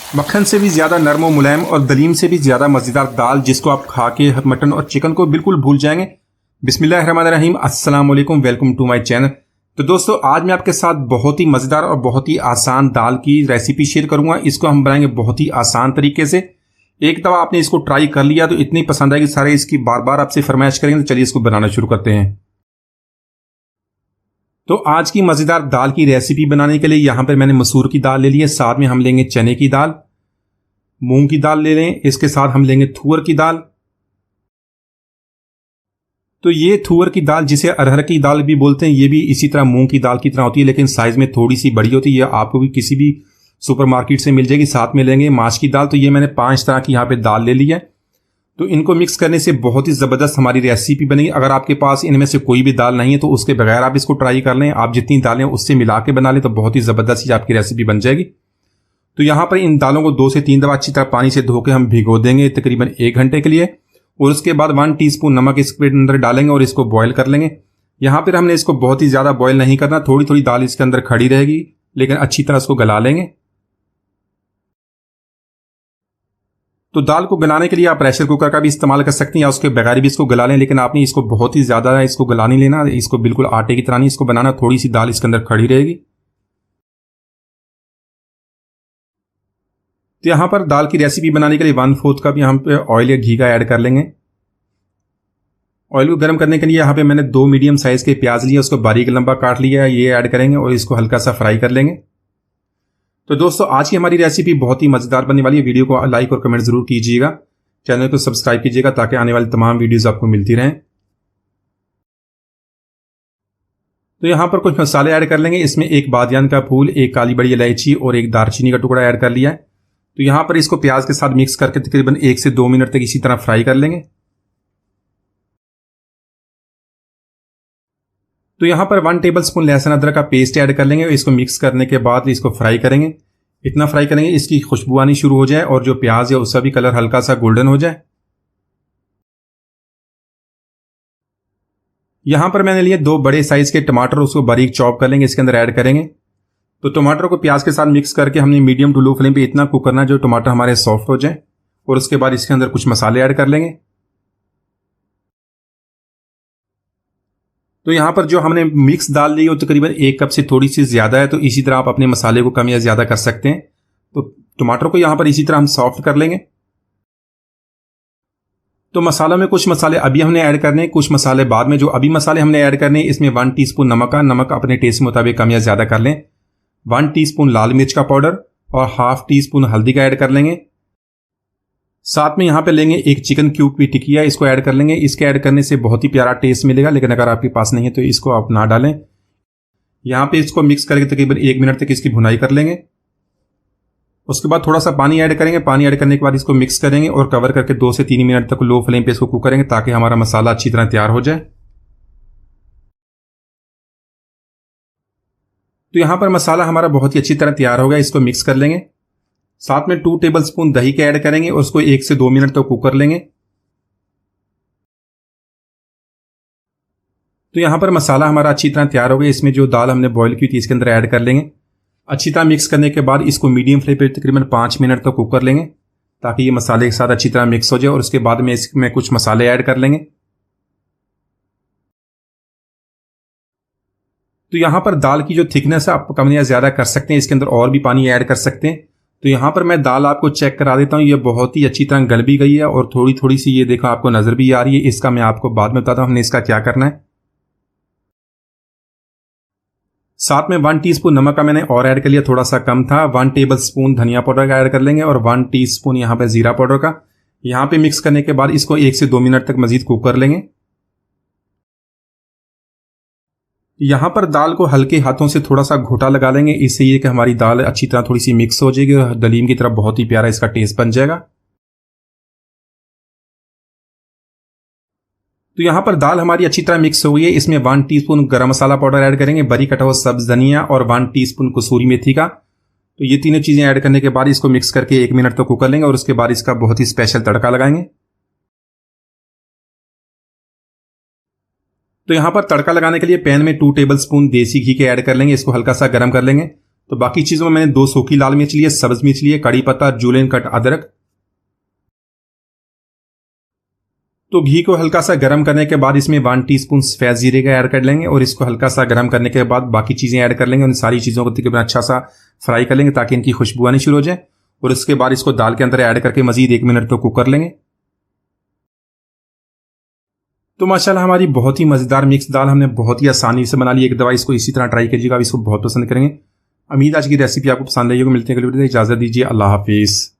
मक्खन से भी ज़्यादा नरम और मुलायम और दलीम से भी ज़्यादा मज़ेदार दाल जिसको आप खा के मटन और चिकन को बिल्कुल भूल जाएंगे। बिस्मिल्लाहिर्रहमानिर्रहीम, अस्सलाम वालेकुम, वेलकम टू माय चैनल। तो दोस्तों, आज मैं आपके साथ बहुत ही मज़ेदार और बहुत ही आसान दाल की रेसिपी शेयर करूंगा। इसको हम बनाएंगे बहुत ही आसान तरीके से। एक दफ़ा आपने इसको ट्राई कर लिया तो इतनी पसंद आएगी, सारे इसकी बार बार आपसे फरमाइश करेंगे। तो चलिए इसको बनाना शुरू करते हैं। तो आज की मज़ेदार दाल की रेसिपी बनाने के लिए यहाँ पर मैंने मसूर की दाल ले ली है, साथ में हम लेंगे चने की दाल, मूंग की दाल ले लें, इसके साथ हम लेंगे तुअर की दाल। तो ये तुअर की दाल जिसे अरहर की दाल भी बोलते हैं, ये भी इसी तरह मूंग की दाल की तरह होती है, लेकिन साइज में थोड़ी सी बड़ी होती है। ये आपको भी किसी भी सुपरमार्केट से मिल जाएगी। साथ में लेंगे माश की दाल। तो ये मैंने 5 तरह की यहाँ पे दाल ले ली है। तो इनको मिक्स करने से बहुत ही ज़बरदस्त हमारी रेसिपी बनेगी। अगर आपके पास इनमें से कोई भी दाल नहीं है तो उसके बगैर आप इसको ट्राई कर लें। आप जितनी दालें उससे मिला के बना लें तो बहुत ही ज़बरदस्त आपकी रेसिपी बन जाएगी। तो यहाँ पर इन दालों को 2 से 3 दफ़ा अच्छी तरह पानी से धो के हम भिगो देंगे तकरीबन 1 घंटे के लिए। और उसके बाद 1 टीस्पून नमक इसके अंदर डालेंगे और इसको बॉयल कर लेंगे। यहाँ पर हमने इसको बहुत ही ज़्यादा बॉयल नहीं करना, थोड़ी थोड़ी दाल इसके अंदर खड़ी रहेगी, लेकिन अच्छी तरह इसको गला लेंगे। तो दाल को गलाने के लिए आप प्रेशर कुकर का भी इस्तेमाल कर सकते हैं या उसके बगैर भी इसको गला लें, लेकिन आपने इसको बहुत ही ज़्यादा इसको गला नहीं लेना। इसको बिल्कुल आटे की तरह नहीं इसको बनाना, थोड़ी सी दाल इसके अंदर खड़ी रहेगी। तो यहाँ पर दाल की रेसिपी बनाने के लिए 1/4 कप यहाँ पे ऑयल या घी का ऐड कर लेंगे। ऑयल को गर्म करने के लिए यहाँ पे मैंने 2 मीडियम साइज के प्याज लिए, उसको बारीक लंबा काट लिया है, ये ऐड करेंगे और इसको हल्का सा फ्राई कर लेंगे। तो दोस्तों, आज की हमारी रेसिपी बहुत ही मज़ेदार बनने वाली है। वीडियो को लाइक और कमेंट जरूर कीजिएगा, चैनल को सब्सक्राइब कीजिएगा ताकि आने वाली तमाम वीडियोज़ आपको मिलती रहें। तो यहाँ पर कुछ मसाले ऐड कर लेंगे। इसमें 1 बादियान का फूल, 1 काली बड़ी इलायची और 1 दालचीनी का टुकड़ा ऐड कर लिया है। तो यहाँ पर इसको प्याज के साथ मिक्स करके तकरीबन 1 से 2 मिनट तक इसी तरह फ्राई कर लेंगे। तो यहाँ पर 1 टेबलस्पून लहसुन अदरक का पेस्ट ऐड कर लेंगे और इसको मिक्स करने के बाद इसको फ्राई करेंगे। इतना फ्राई करेंगे इसकी खुशबू आनी शुरू हो जाए और जो प्याज है उसका भी कलर हल्का सा गोल्डन हो जाए। यहाँ पर मैंने लिए 2 बड़े साइज के टमाटर, उसको बारीक चॉप कर लेंगे, इसके अंदर ऐड करेंगे। तो टमाटर को प्याज के साथ मिक्स करके हमने मीडियम टू लो फ्लेम पे इतना कुक करना है जो टमाटर हमारे सॉफ्ट हो जाए। और उसके बाद इसके अंदर कुछ मसाले ऐड कर लेंगे। तो यहाँ पर जो हमने मिक्स दाल ली वो तकरीबन 1 कप से थोड़ी सी ज़्यादा है, तो इसी तरह आप अपने मसाले को कम या ज़्यादा कर सकते हैं। तो टमाटर को यहाँ पर इसी तरह हम सॉफ्ट कर लेंगे। तो मसालों में कुछ मसाले अभी हमने ऐड करने हैं, कुछ मसाले बाद में। जो अभी मसाले हमने ऐड करने हैं इसमें 1 टीस्पून नमक अपने टेस्ट मुताबिक कम या ज़्यादा कर लें, 1 टीस्पून लाल मिर्च का पाउडर और ½ टीस्पून हल्दी का ऐड कर लेंगे। साथ में यहाँ पे लेंगे 1 चिकन क्यूब की टिकिया, इसको ऐड कर लेंगे। इसके ऐड करने से बहुत ही प्यारा टेस्ट मिलेगा, लेकिन अगर आपके पास नहीं है तो इसको आप ना डालें। यहाँ पे इसको मिक्स करके तकरीबन 1 मिनट तक इसकी भुनाई कर लेंगे। उसके बाद थोड़ा सा पानी ऐड करेंगे। पानी ऐड करने के बाद इसको मिक्स करेंगे और कवर करके 2 से 3 मिनट तक लो फ्लेम पे इसको कुक करेंगे ताकि हमारा मसाला अच्छी तरह तैयार हो जाए। तो यहाँ पर मसाला हमारा बहुत ही अच्छी तरह तैयार हो गया, इसको मिक्स कर लेंगे। साथ में 2 टेबलस्पून दही के ऐड करेंगे और उसको 1 से 2 मिनट तक कुक कर लेंगे। तो यहाँ पर मसाला हमारा अच्छी तरह तैयार हो गया। इसमें जो दाल हमने बॉईल की थी इसके अंदर ऐड कर लेंगे। अच्छी तरह मिक्स करने के बाद इसको मीडियम फ्लेम पे तकरीबन 5 मिनट तक कुक कर लेंगे ताकि ये मसाले के साथ अच्छी तरह मिक्स हो जाए। और उसके बाद में इसमें कुछ मसाले ऐड कर लेंगे। तो यहाँ पर दाल की जो थिकनेस है आप कम या ज़्यादा कर सकते हैं, इसके अंदर और भी पानी ऐड कर सकते हैं। तो यहाँ पर मैं दाल आपको चेक करा देता हूँ, ये बहुत ही अच्छी तरह गल भी गई है और थोड़ी थोड़ी सी ये देखो आपको नज़र भी आ रही है। इसका मैं आपको बाद में बताता हूँ हमने इसका क्या करना है। साथ में 1 टीस्पून नमक का मैंने और ऐड कर लिया, थोड़ा सा कम था। 1 टेबलस्पून धनिया पाउडर का ऐड कर लेंगे और 1 टीस्पून यहाँ पे जीरा पाउडर का। यहाँ पे मिक्स करने के बाद इसको 1 से 2 मिनट तक मजीद कुक कर लेंगे। यहाँ पर दाल को हल्के हाथों से थोड़ा सा घोटा लगा लेंगे, इससे ये कि हमारी दाल अच्छी तरह थोड़ी सी मिक्स हो जाएगी और दलीम की तरफ बहुत ही प्यारा इसका टेस्ट बन जाएगा। तो यहाँ पर दाल हमारी अच्छी तरह मिक्स हो गई है। इसमें 1 टीस्पून गरम मसाला पाउडर ऐड करेंगे, बारीक कटा हुआ सब्ज धनिया और 1 टीस्पून कसूरी मेथी का। तो ये तीनों चीज़ें ऐड करने के बाद इसको मिक्स करके 1 मिनट तक कुक कर लेंगे और उसके बाद इसका बहुत ही स्पेशल तड़का लगाएंगे। तो यहाँ पर तड़का लगाने के लिए पैन में 2 टेबलस्पून देसी घी के ऐड कर लेंगे, इसको हल्का सा गर्म कर लेंगे। तो बाकी चीज़ों में मैंने 2 सूखी लाल मिर्च लिए, सब्ज मिर्च लिए, कड़ी पत्ता, जूलियन कट अदरक। तो घी को हल्का सा गर्म करने के बाद इसमें 1 टीस्पून सफेद जीरे का ऐड कर लेंगे और इसको हल्का सा गर्म करने के बाद बाकी चीज़ें ऐड कर लेंगे। उन सारी चीज़ों को तकरीबन अच्छा सा फ्राई कर लेंगे ताकि इनकी खुशबू आनी शुरू हो जाए और उसके बाद इसको दाल के अंदर ऐड करके मजीद 1 मिनट तो कुक कर लेंगे। तो माशाल्लाह हमारी बहुत ही मज़ेदार मिक्स दाल हमने बहुत ही आसानी से बना ली। एक दफ़ा इसको इसी तरह ट्राई कीजिएगा, आप इसको बहुत पसंद करेंगे। उम्मीद आज की रेसिपी आपको पसंद आई होगी। मिलते हैं अगली वीडियो में, इजाज़त दीजिए, अल्लाह हाफिज़।